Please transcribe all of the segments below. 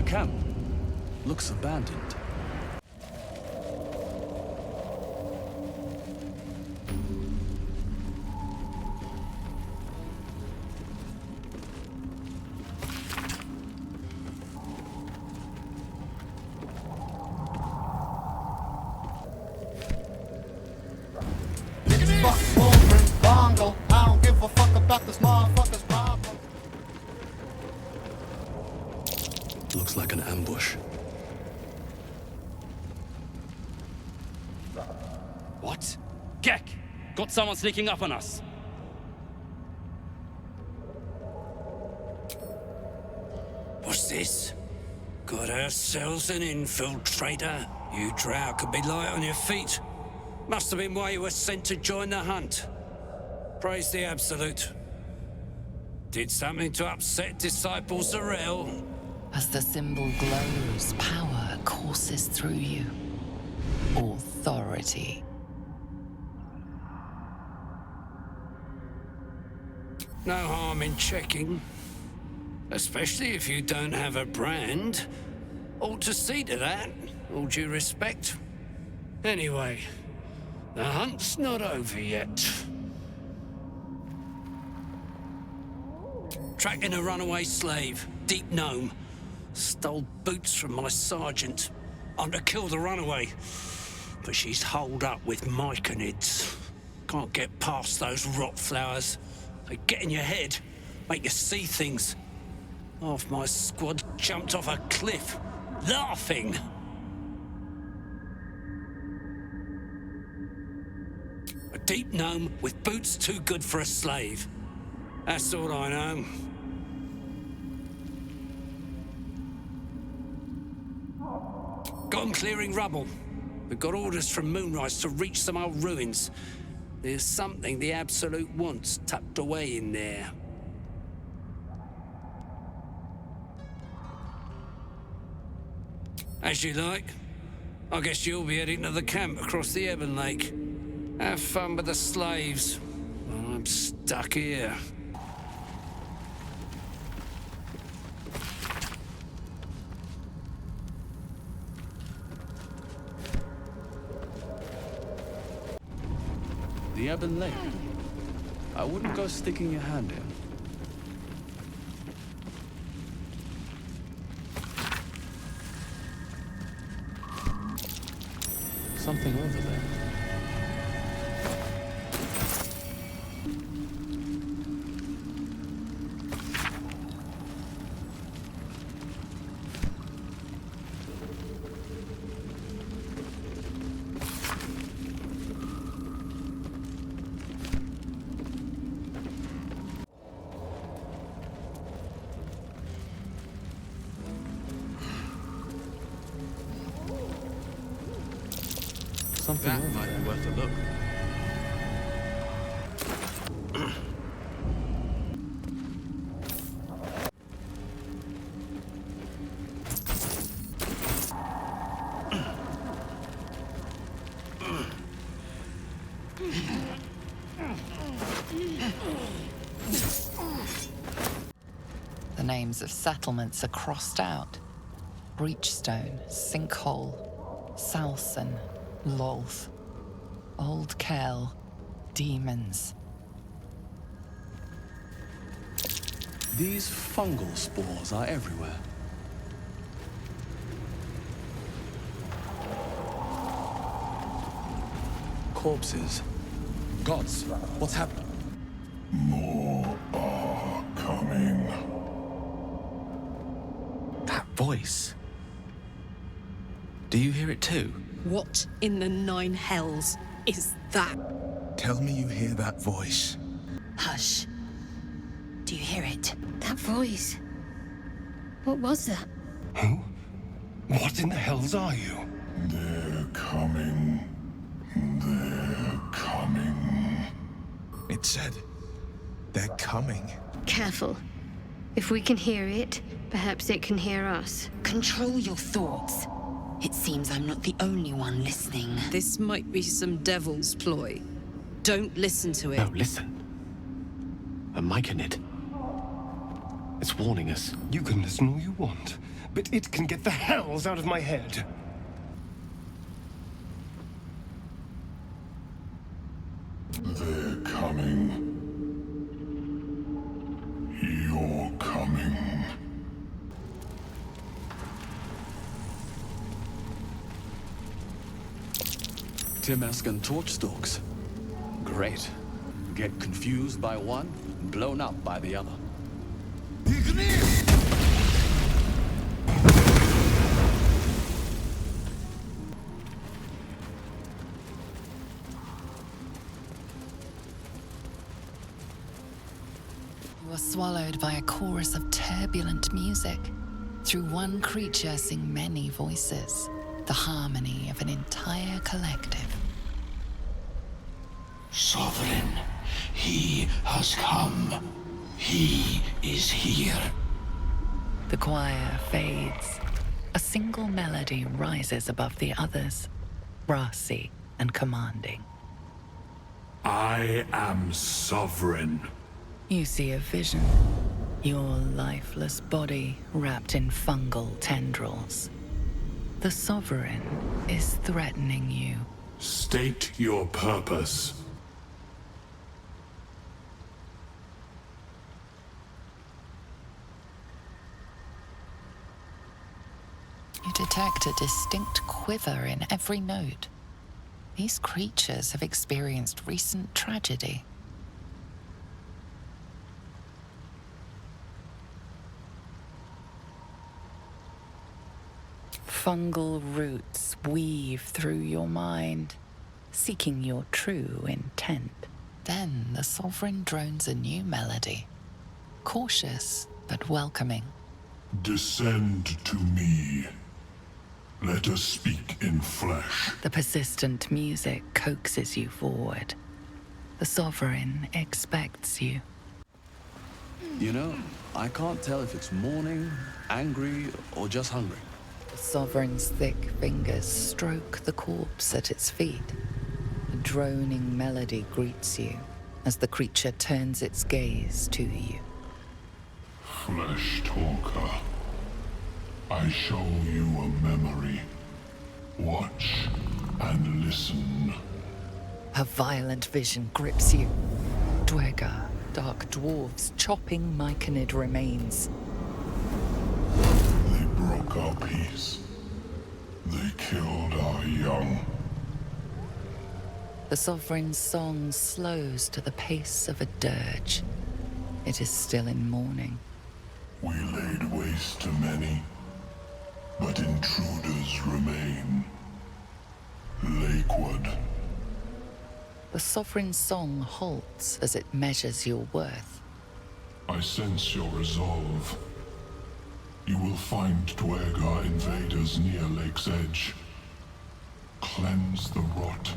camp looks abandoned. Looks like an ambush. What? Gek! Got someone sneaking up on us. What's this? Got ourselves an infiltrator. You drow could be light on your feet. Must have been why you were sent to join the hunt. Praise the Absolute. Did something to upset Disciple Zarel? As the symbol glows, power courses through you. Authority. No harm in checking. Especially if you don't have a brand. Ought to see to that, all due respect. Anyway, the hunt's not over yet. Tracking a runaway slave, deep gnome. Stole boots from my sergeant. I'm to kill the runaway, but she's holed up with myconids. Can't get past those rot flowers. They get in your head, make you see things. Half my squad jumped off a cliff, laughing. A deep gnome with boots too good for a slave. That's all I know. Got 'em clearing rubble. We've got orders from Moonrise to reach some old ruins. There's something the Absolute wants tucked away in there. As you like. I guess you'll be heading to the camp across the Ebon Lake. Have fun with the slaves. I'm stuck here. The Ebon Lake. I wouldn't go sticking your hand in. Something over there. Something That might be worth a look. The names of settlements are crossed out. Breachstone, Sinkhole, Salson, Lolth, Old Kell, Demons. These fungal spores are everywhere. Corpses. Gods, what's happening? More are coming. That voice. Do you hear it too? What in the nine hells is that? Tell me you hear that voice. Hush. Do you hear it? That voice. What was that? Who? What in the hells are you? They're coming. They're coming. It said, they're coming. Careful. If we can hear it, perhaps it can hear us. Control your thoughts. It seems I'm not the only one listening. This might be some devil's ploy. Don't listen to it. No, listen. A myconid. It's warning us. You can listen all you want, but it can get the hells out of my head. They're coming. You're coming. Timascan torch stalks. Great. Get confused by one, blown up by the other. You are swallowed by a chorus of turbulent music. Through one creature sing many voices, the harmony of an entire collective. Sovereign, he has come. He is here. The choir fades. A single melody rises above the others, brassy and commanding. I am sovereign. You see a vision. Your lifeless body wrapped in fungal tendrils. The Sovereign is threatening you. State your purpose. You detect a distinct quiver in every note. These creatures have experienced recent tragedy. Fungal roots weave through your mind, seeking your true intent. Then the Sovereign drones a new melody, cautious but welcoming. Descend to me. Let us speak in flesh. The persistent music coaxes you forward. The Sovereign expects you. You know, I can't tell if it's mourning, angry, or just hungry. The Sovereign's thick fingers stroke the corpse at its feet. A droning melody greets you as the creature turns its gaze to you. Flesh talker. I show you a memory. Watch and listen. A violent vision grips you. Dwerga, dark dwarves chopping myconid remains. They broke our peace. They killed our young. The Sovereign's song slows to the pace of a dirge. It is still in mourning. We laid waste to many, but intruders remain. Lakeward. The Sovereign's song halts as it measures your worth. I sense your resolve. You will find Dwerga invaders near Lake's edge. Cleanse the rot.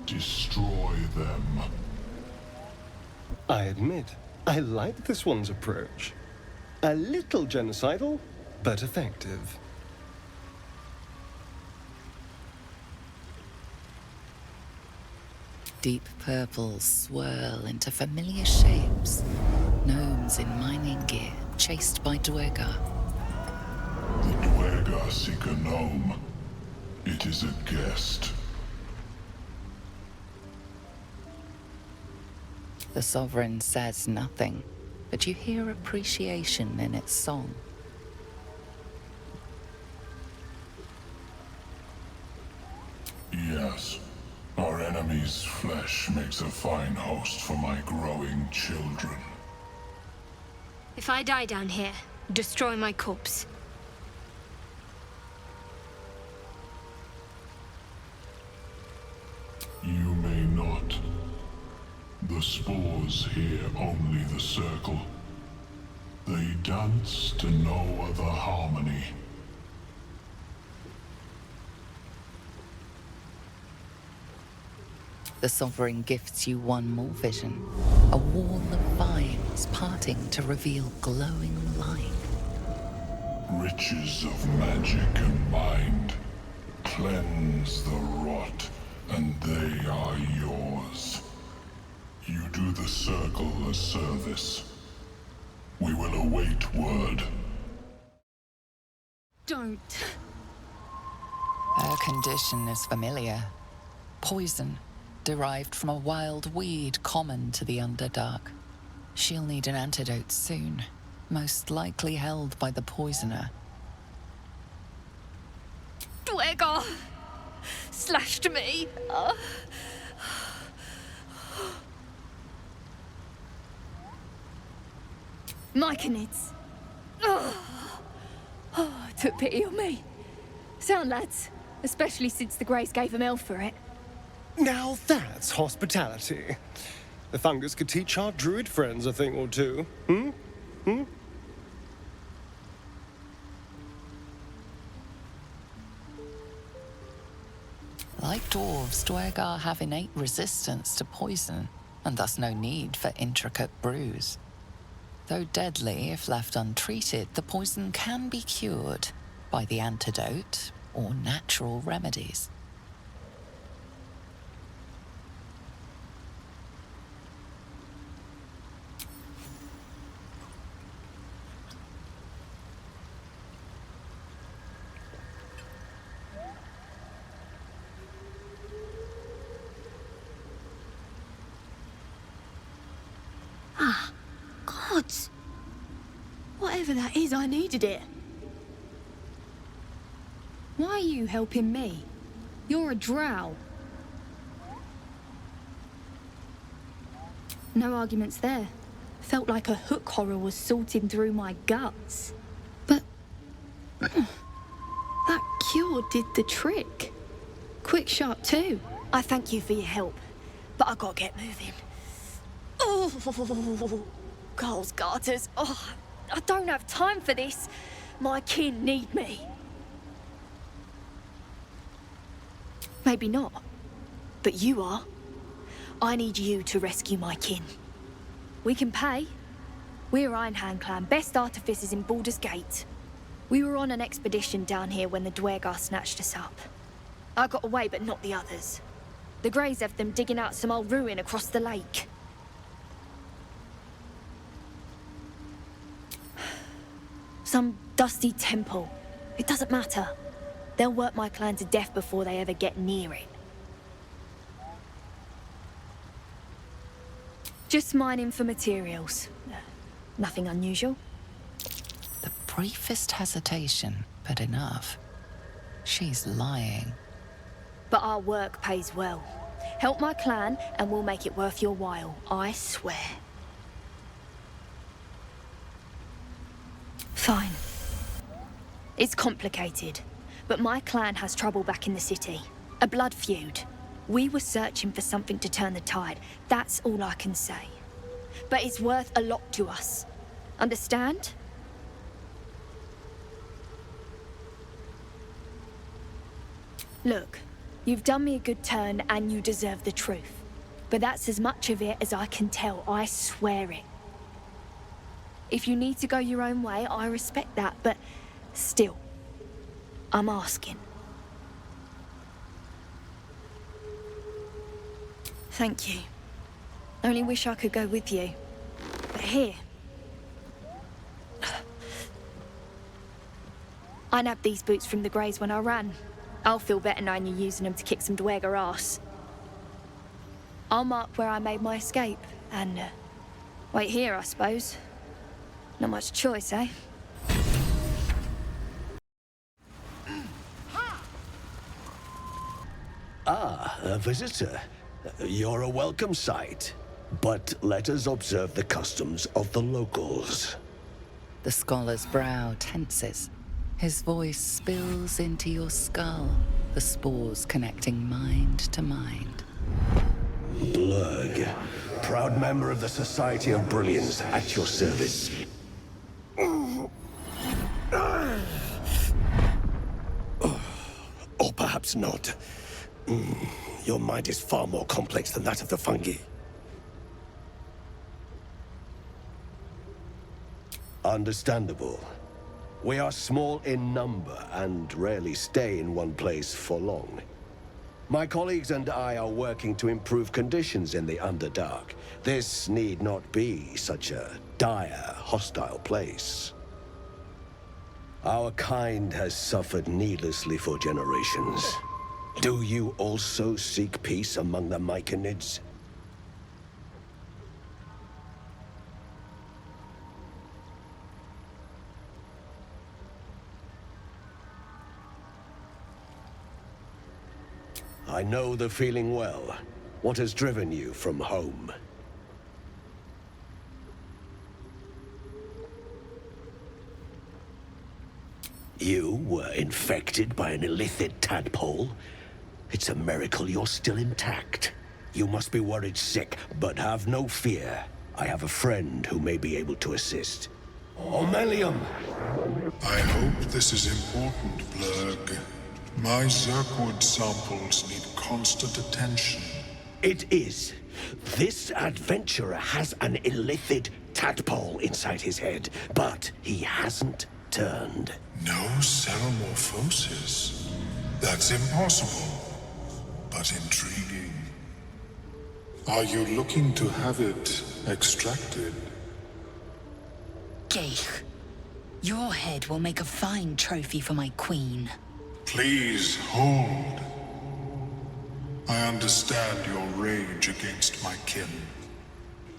Destroy them. I admit, I like this one's approach. A little genocidal, but effective. Deep purples swirl into familiar shapes. Gnomes in mining gear, chased by Dwerga. The Dwerga seek a gnome. It is a guest. The Sovereign says nothing, but you hear appreciation in its song. Yes. Our enemy's flesh makes a fine host for my growing children. If I die down here, destroy my corpse. You may not. The spores hear only the circle. They dance to no other harmony. The Sovereign gifts you one more vision. A wall of vines parting to reveal glowing light. Riches of magic and mind. Cleanse the rot, and they are yours. You do the circle a service. We will await word. Don't. Her condition is familiar. Poison, derived from a wild weed common to the Underdark. She'll need an antidote soon, most likely held by the poisoner. Dwergar slashed me. Myconids. Took pity on me. Sound, lads. Especially since the Greys gave him hell for it. Now that's hospitality. The fungus could teach our druid friends a thing or two. Like dwarves, Dwergar have innate resistance to poison, and thus no need for intricate brews. Though deadly if left untreated, the poison can be cured by the antidote or natural remedies. Gods. Whatever that is, I needed it. Why are you helping me? You're a drow. No arguments there. Felt like a hook horror was sorting through my guts. But that cure did the trick. Quick, sharp too. I thank you for your help, but I gotta get moving. Oh, Carl's garters. Oh, I don't have time for this. My kin need me. Maybe not, but you are. I need you to rescue my kin. We can pay. We're Ironhand Clan, best artificers in Baldur's Gate. We were on an expedition down here when the Dwergar snatched us up. I got away, but not the others. The Greys have them digging out some old ruin across the lake. Some dusty temple. It doesn't matter. They'll work my clan to death before they ever get near it. Just mining for materials. Nothing unusual. The briefest hesitation, but enough. She's lying. But our work pays well. Help my clan and we'll make it worth your while, I swear. Fine. It's complicated, but my clan has trouble back in the city. A blood feud. We were searching for something to turn the tide. That's all I can say. But it's worth a lot to us. Understand? Look, you've done me a good turn and you deserve the truth. But that's as much of it as I can tell, I swear it. If you need to go your own way, I respect that, but still, I'm asking. Thank you. Only wish I could go with you. But here. I nabbed these boots from the Greys when I ran. I'll feel better knowing you're using them to kick some Dwergar ass. I'll mark where I made my escape, and wait here, I suppose. Not much choice, eh? Ah, a visitor. You're a welcome sight. But let us observe the customs of the locals. The scholar's brow tenses. His voice spills into your skull, the spores connecting mind to mind. Blurg, proud member of the Society of Brilliance, at your service. Or perhaps not. Your mind is far more complex than that of the fungi. Understandable. We are small in number and rarely stay in one place for long. My colleagues and I are working to improve conditions in the Underdark. This need not be such a dire, hostile place. Our kind has suffered needlessly for generations. Do you also seek peace among the Myconids? I know the feeling well. What has driven you from home? You were infected by an illithid tadpole? It's a miracle you're still intact. You must be worried sick, but have no fear. I have a friend who may be able to assist. Omelium! I hope this is important, Blurg. My Zirkwood samples need constant attention. It is. This adventurer has an illithid tadpole inside his head, but he hasn't turned. No ceremorphosis. That's impossible, but intriguing. Are you looking to have it extracted? Geich, your head will make a fine trophy for my queen. Please hold. I understand your rage against my kin.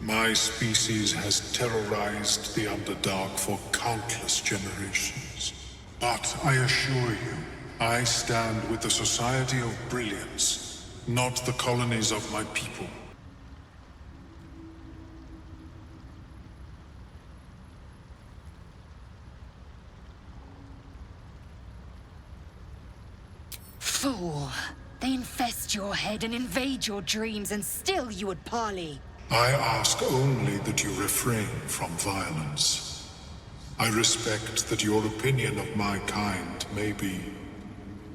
My species has terrorized the Underdark for countless generations. But I assure you, I stand with the Society of Brilliance, not the colonies of my people. Fool! They infest your head and invade your dreams, and still you would parley. I ask only that you refrain from violence. I respect that your opinion of my kind may be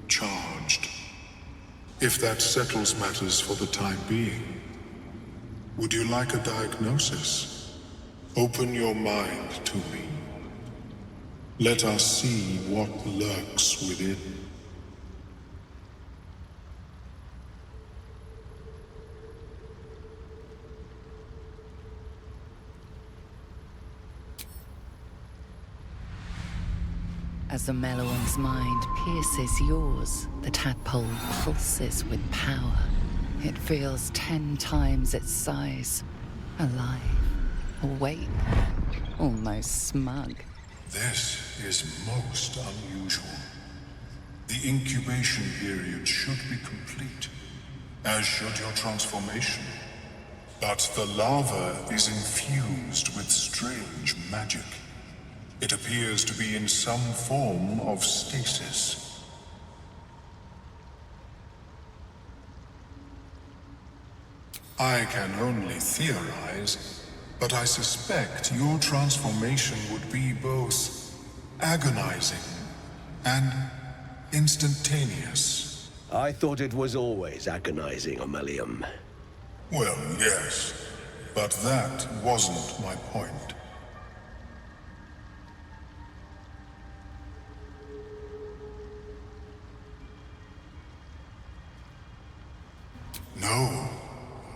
charged. If that settles matters for the time being, would you like a diagnosis? Open your mind to me. Let us see what lurks within. As the Meloan's mind pierces yours, the tadpole pulses with power. It feels 10 times its size. Alive, awake, almost smug. This is most unusual. The incubation period should be complete, as should your transformation. But the larva is infused with strange magic. It appears to be in some form of stasis. I can only theorize, but I suspect your transformation would be both agonizing and instantaneous. I thought it was always agonizing, Omelium. Well, yes, but that wasn't my point. No,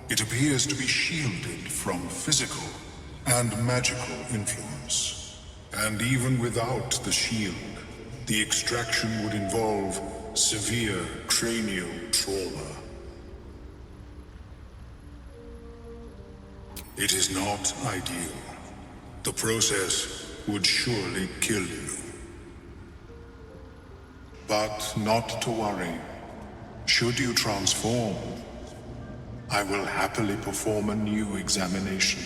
it appears to be shielded from physical and magical influence. And even without the shield, the extraction would involve severe cranial trauma. It is not ideal. The process would surely kill you. But not to worry. Should you transform, I will happily perform a new examination.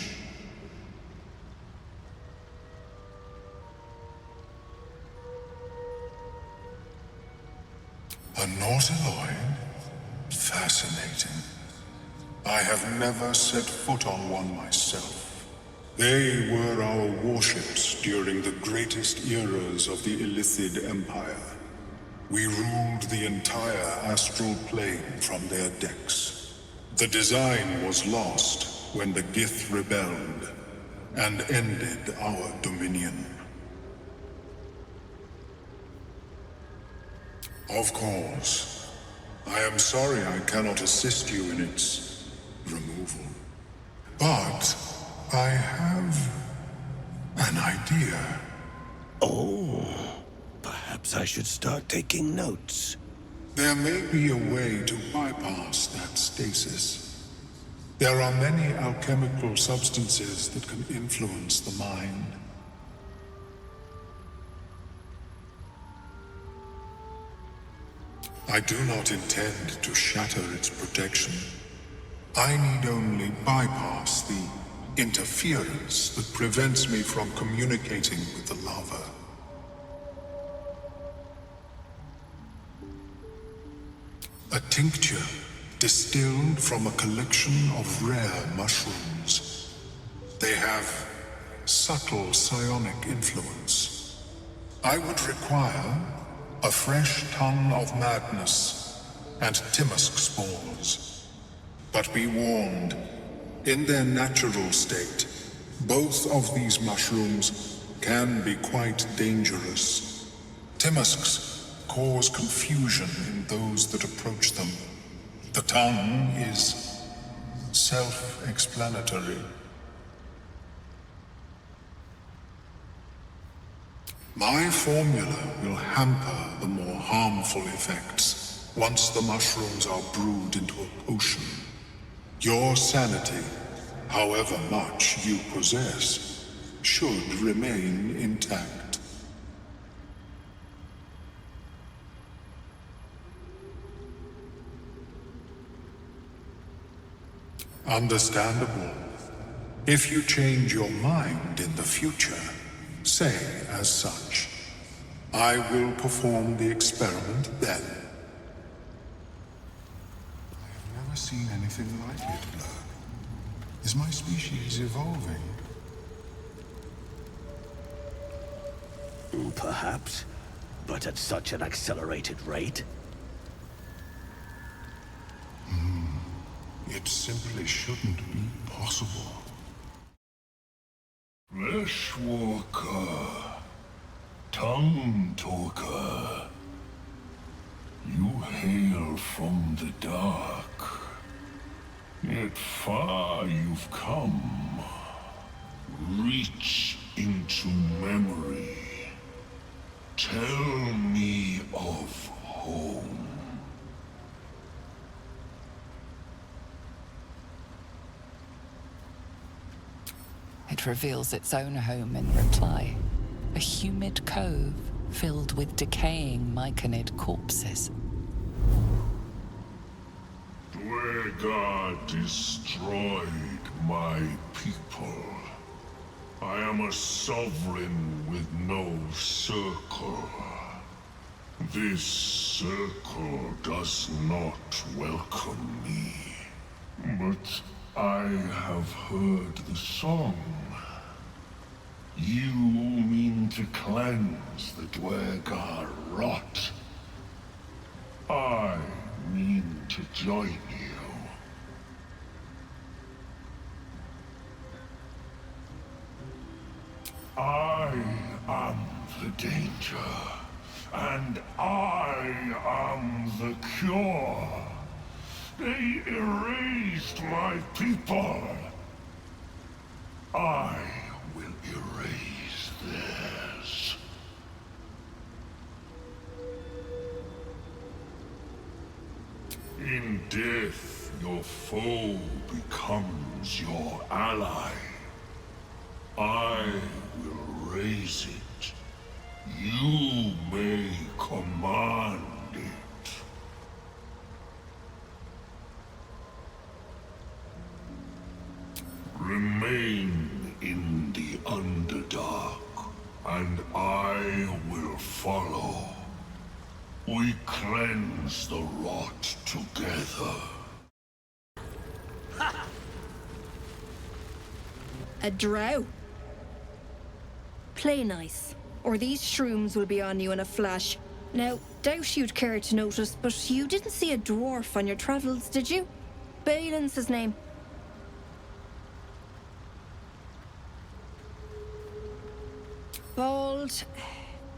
A Nautiloid? Fascinating. I have never set foot on one myself. They were our warships during the greatest eras of the Illithid Empire. We ruled the entire astral plane from their decks. The design was lost when the Gith rebelled and ended our dominion. Of course, I am sorry I cannot assist you in its removal. But I have an idea. Oh, Perhaps I should start taking notes. There may be a way to bypass that stasis. There are many alchemical substances that can influence the mind. I do not intend to shatter its protection. I need only bypass the interference that prevents me from communicating with the lava. A tincture distilled from a collection of rare mushrooms. They have subtle psionic influence. I would require a fresh tongue of madness and Timusk spores. But be warned, in their natural state, both of these mushrooms can be quite dangerous. Timusks cause confusion in those that approach them. The tongue is self-explanatory. My formula will hamper the more harmful effects once the mushrooms are brewed into a potion. Your sanity, however much you possess, should remain intact. Understandable. If you change your mind in the future, say as such. I will perform the experiment then. I have never seen anything like it, Blurg. Is my species evolving? Perhaps, but at such an accelerated rate. It simply shouldn't be possible. Fleshwalker, tongue talker, you hail from the dark, yet far you've come. Reach into memory. Tell me of home. It reveals its own home in reply. A humid cove filled with decaying myconid corpses. Dwargar destroyed my people. I am a sovereign with no circle. This circle does not welcome me. But I have heard the song. You mean to cleanse the Dwargar rot. I mean to join you. I am the danger, and I am the cure. They erased my people. I will erase theirs. In death, your foe becomes your ally. I will raise it. You may command it. Remain in the Underdark, and I will follow. We cleanse the rot together. A drow? Play nice, or these shrooms will be on you in a flash. Now, doubt you'd care to notice, but you didn't see a dwarf on your travels, did you? Balin's his name. Bald,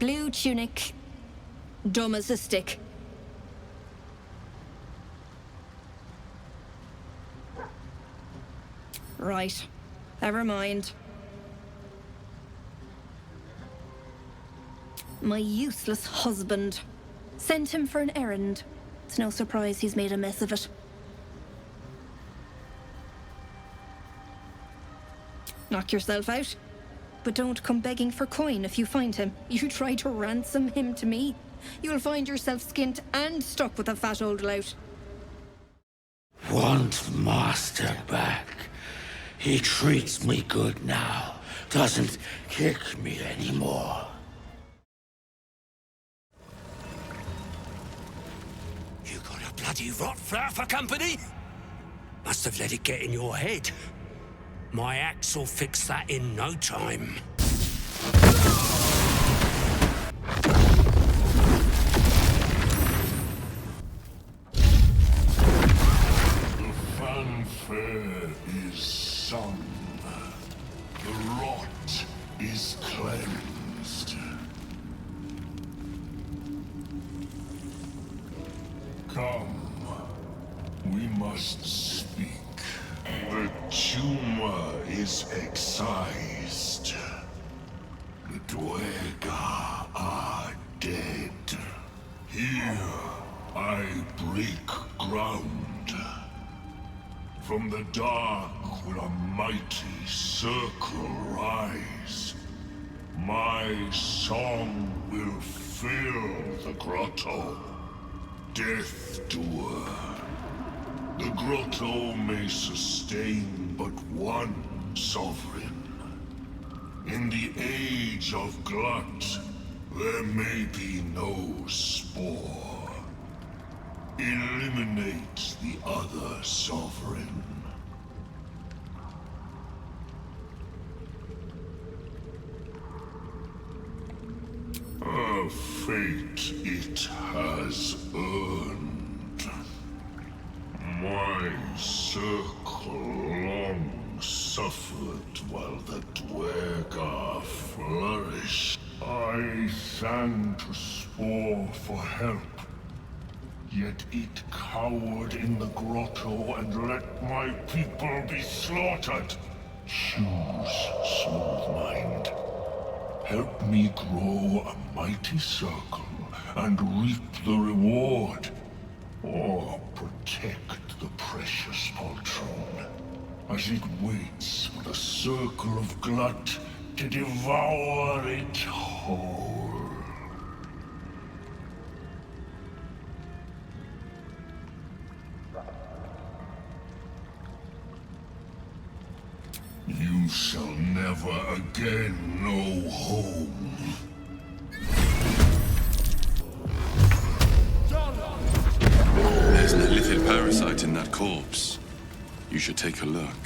blue tunic, dumb as a stick. Right, never mind. My useless husband. Sent him for an errand. It's no surprise he's made a mess of it. Knock yourself out. But don't come begging for coin if you find him. You try to ransom him to me, you'll find yourself skint and stuck with a fat old lout. Want master back. He treats me good now. Doesn't kick me anymore. You got a bloody rot flower for company? Must have let it get in your head. My axe will fix that in no time. The fanfare is sung. The rot is cleansed. Come, we must speak. The tumor is excised. The Dwergar are dead. Here I break ground. From the dark will a mighty circle rise. My song will fill the grotto. Death doer. The grotto may sustain but one sovereign. In the age of glut, there may be no spore. Eliminate the other sovereign. A fate it has earned. My circle long suffered while the Dwergar flourished. I sang to Spore for help, yet it cowered in the grotto and let my people be slaughtered. Choose, smooth mind. Help me grow a mighty circle and reap the reward, or protect the precious poltroon as it waits for the circle of glut to devour it whole. You shall never again know home. There's an illithid parasite in that corpse. You should take a look.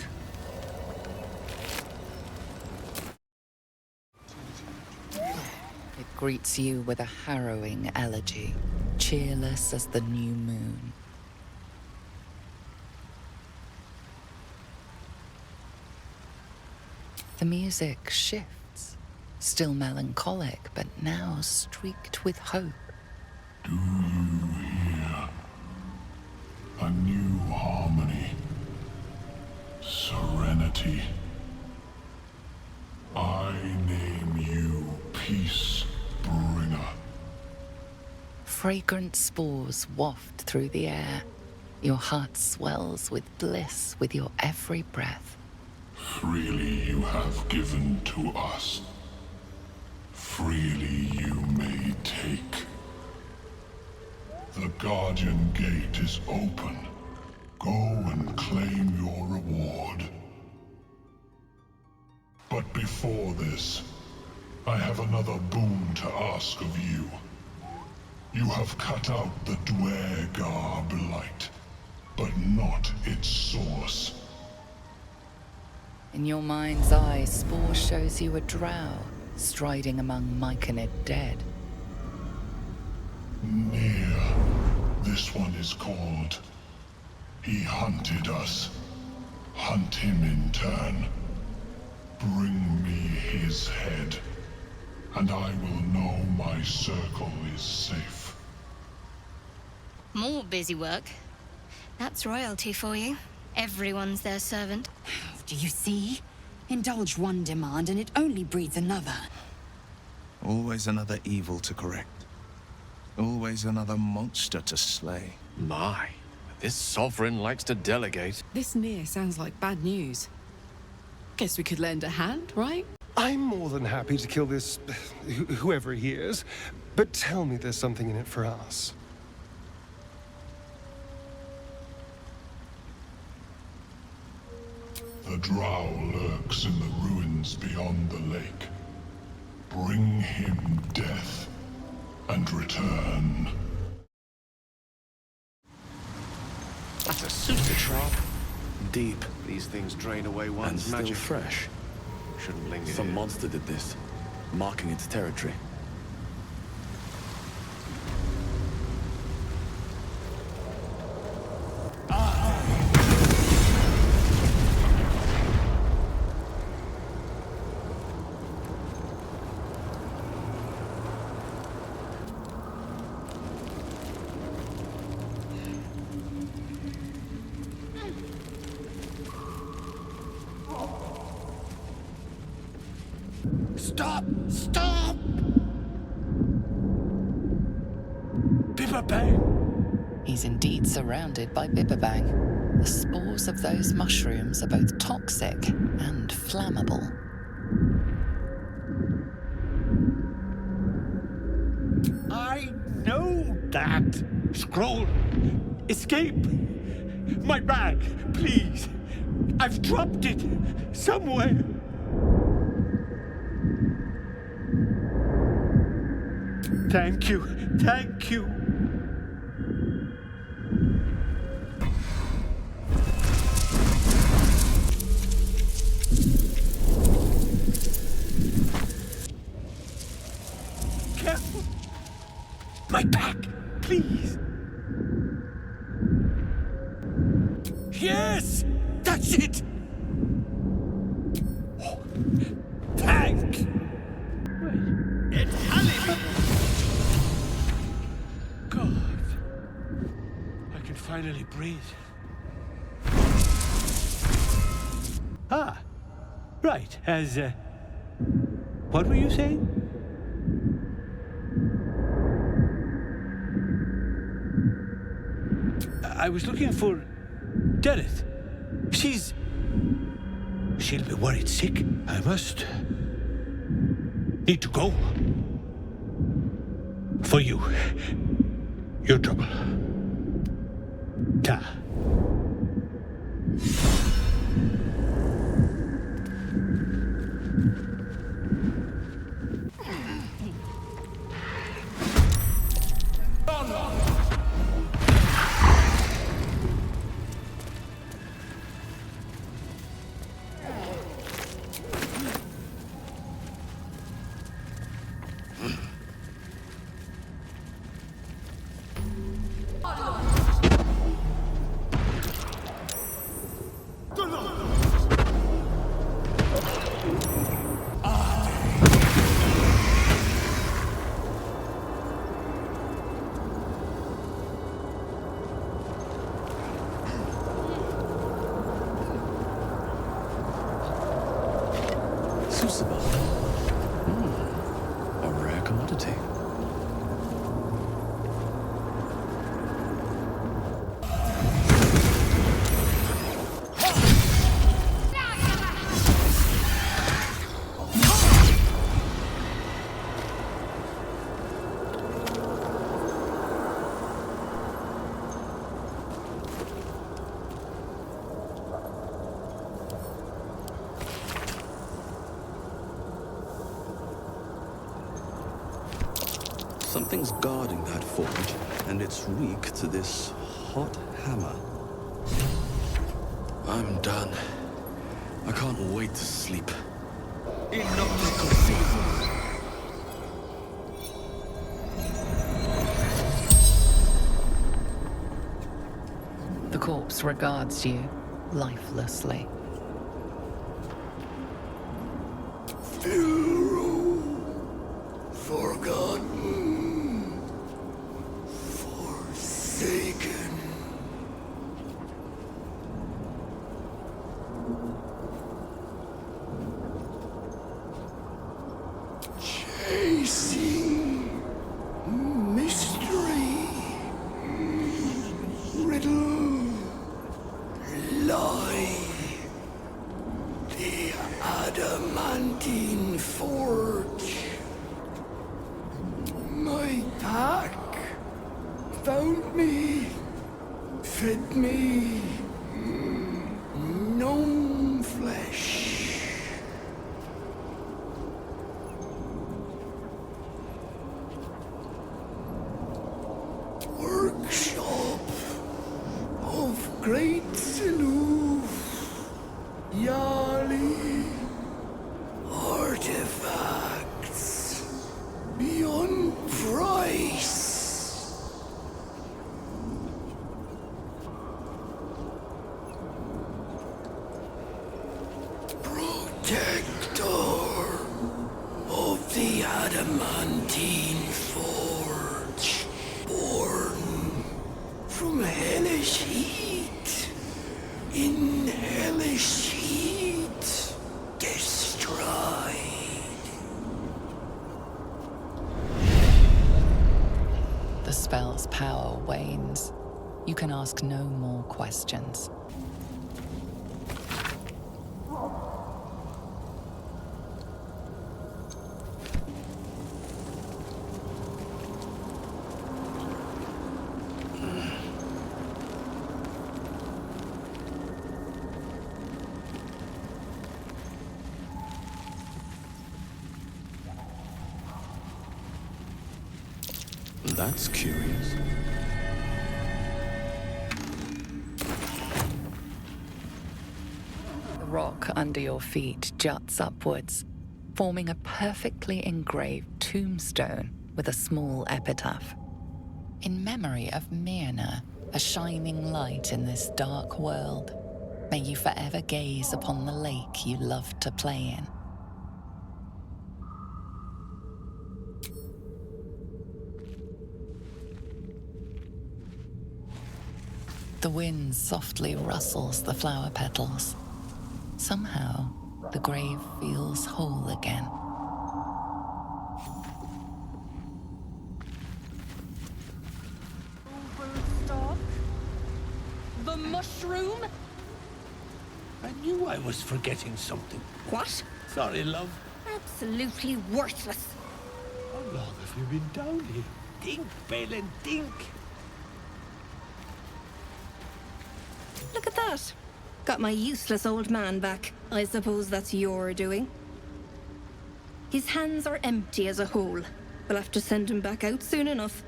It greets you with a harrowing elegy, cheerless as the new moon. The music shifts, still melancholic, but now streaked with hope. Do you hear? A new harmony. Serenity. I name you Peace Bringer. Fragrant spores waft through the air. Your heart swells with bliss with your every breath. Freely you have given to us. Freely you may take. The Guardian Gate is open. Go and claim your reward. But before this, I have another boon to ask of you. You have cut out the Dwergar blight, but not its source. In your mind's eye, Spore shows you a drow striding among Myconid dead. Near. This one is called. He hunted us. Hunt him in turn. Bring me his head, and I will know my circle is safe. More busy work. That's royalty for you. Everyone's their servant. Do you see? Indulge one demand and it only breeds another. Always another evil to correct. Always another monster to slay. My, this sovereign likes to delegate. This near sounds like bad news. Guess we could lend a hand, right? I'm more than happy to kill this... whoever he is. But tell me there's something in it for us. The drow lurks in the ruins beyond the lake. Bring him death and return. That's a super trap. Deep. These things drain away And one's still magic. fresh. Shouldn't linger Some here. monster did this, marking its territory. Stop! Stop! Bibberbang! He's indeed surrounded by bibberbang. The spores of those mushrooms are both toxic and flammable. I know that! Scroll! Escape! My bag, please! I've dropped it somewhere! Thank you, thank you. Careful. My back, please. Yes, that's it. Oh, thank. It's Alibi. God, I can finally breathe. Ah, right, what were you saying? I was looking for Dereth. She'll be worried sick. I must need to go. For you. Your trouble. Ta. A rare commodity. Something's guarding that forge, and it's weak to this hot hammer. I'm done. I can't wait to sleep. The corpse regards you lifelessly. Forgotten, forsaken. Chase adamantine forge. My pack found me, fed me gnome flesh. Workshop of great Siloof, Yali, artifacts beyond price. Protector of the adamantine forge, born from hellish heat, in hellish heat, destroyed. The spell's power wanes. You can ask no more questions. That's curious. The rock under your feet juts upwards, forming a perfectly engraved tombstone with a small epitaph. In memory of Myrna, a shining light in this dark world, may you forever gaze upon the lake you loved to play in. The wind softly rustles the flower petals. Somehow, the grave feels whole again. Overstock? The mushroom? I knew I was forgetting something. What? Sorry, love. Absolutely worthless. How long have you been down here? Think, Balin, think. Look at that. Got my useless old man back. I suppose that's your doing. His hands are empty as a whole. We'll have to send him back out soon enough.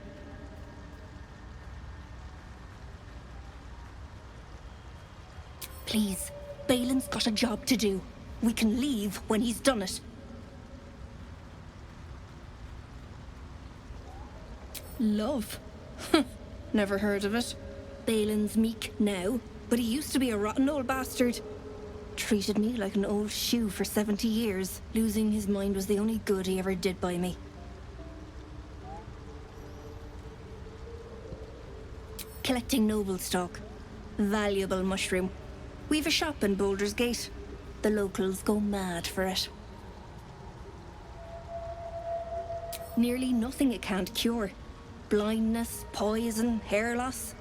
Please, Balin's got a job to do. We can leave when he's done it. Love? Never heard of it. Balin's meek now, but he used to be a rotten old bastard. Treated me like an old shoe for 70 years. Losing his mind was the only good he ever did by me. Collecting noble stock. Valuable mushroom. We've a shop in Baldur's Gate. The locals go mad for it. Nearly nothing it can't cure. Blindness, poison, hair loss.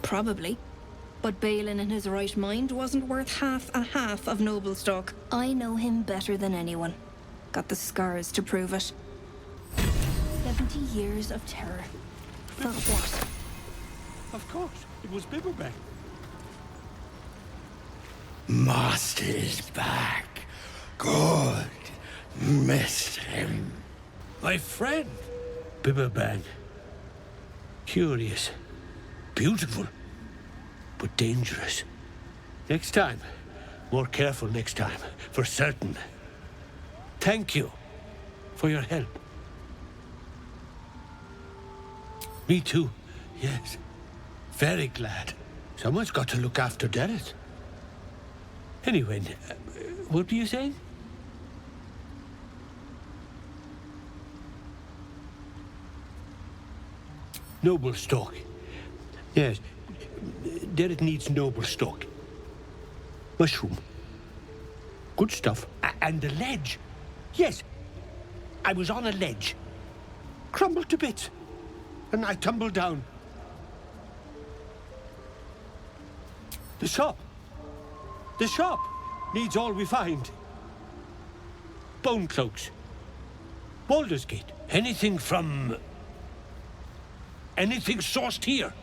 Probably. But Balin in his right mind wasn't worth half of noble stock. I know him better than anyone. Got the scars to prove it. 70 years of terror. For what? Of course, it was Bibberback. Master is back. Good. Missed him. My friend, Bibberback. Curious. Beautiful. But dangerous. Next time. More careful next time. For certain. Thank you for your help. Me too. Yes. Very glad. Someone's got to look after Derek. Anyway, what were you saying? Noble stock. Yes. Derek needs noble stock. Mushroom. Good stuff. And the ledge. Yes. I was on a ledge. Crumbled to bits. And I tumbled down. The shop! The shop needs all we find. Bone cloaks. Baldur's Gate. Anything from... anything sourced here.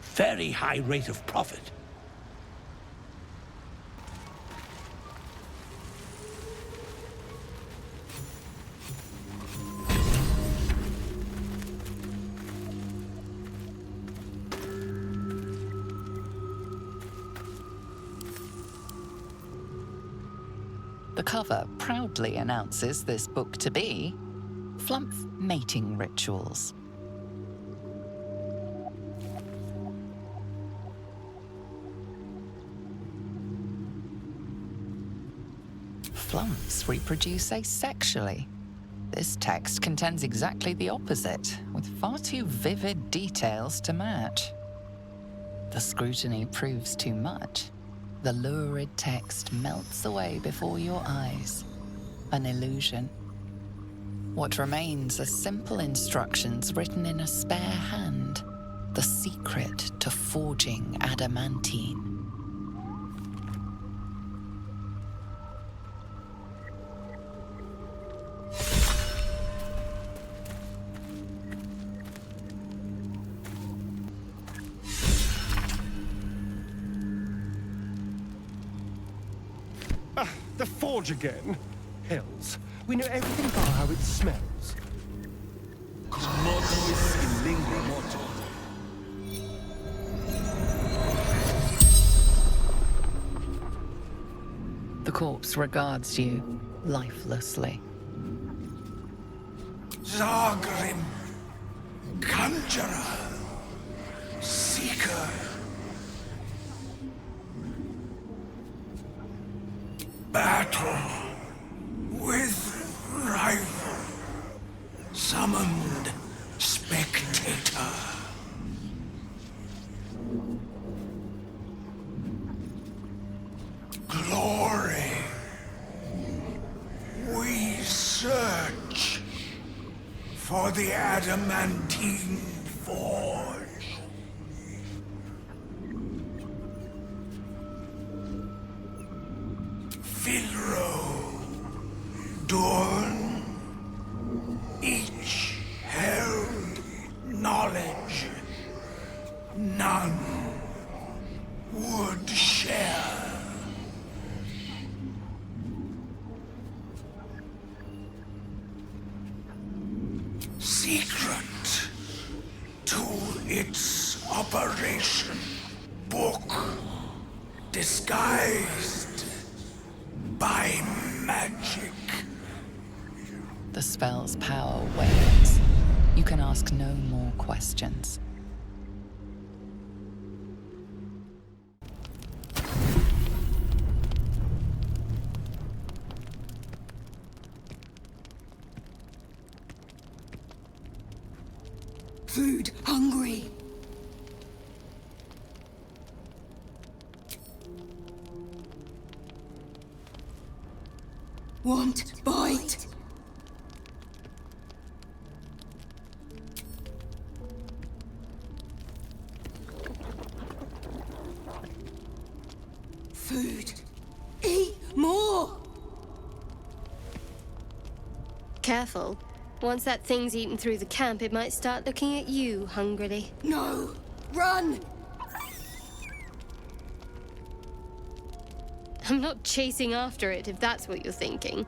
Very high rate of profit. The cover proudly announces this book to be Flumph Mating Rituals. Flumphs reproduce asexually. This text contends exactly the opposite, with far too vivid details to match. The scrutiny proves too much. The lurid text melts away before your eyes. An illusion. What remains are simple instructions written in a spare hand. The secret to forging adamantine. The forge again? Hells. We know everything about how it smells. Motus in lingua morto. The corpse regards you lifelessly. Zagrim, conjurer, seeker. Battle with rival, summoned spectator. Glory, we search for the adamantine forge. Filro, Dorn, each held knowledge, none would share. Secret to its operation, book disguised by magic. The spell's power wanes. You can ask no more questions. Food, hungry. Want bite. Food. Eat more. Careful. Once that thing's eaten through the camp, it might start looking at you hungrily. No. Run. I'm not chasing after it, if that's what you're thinking.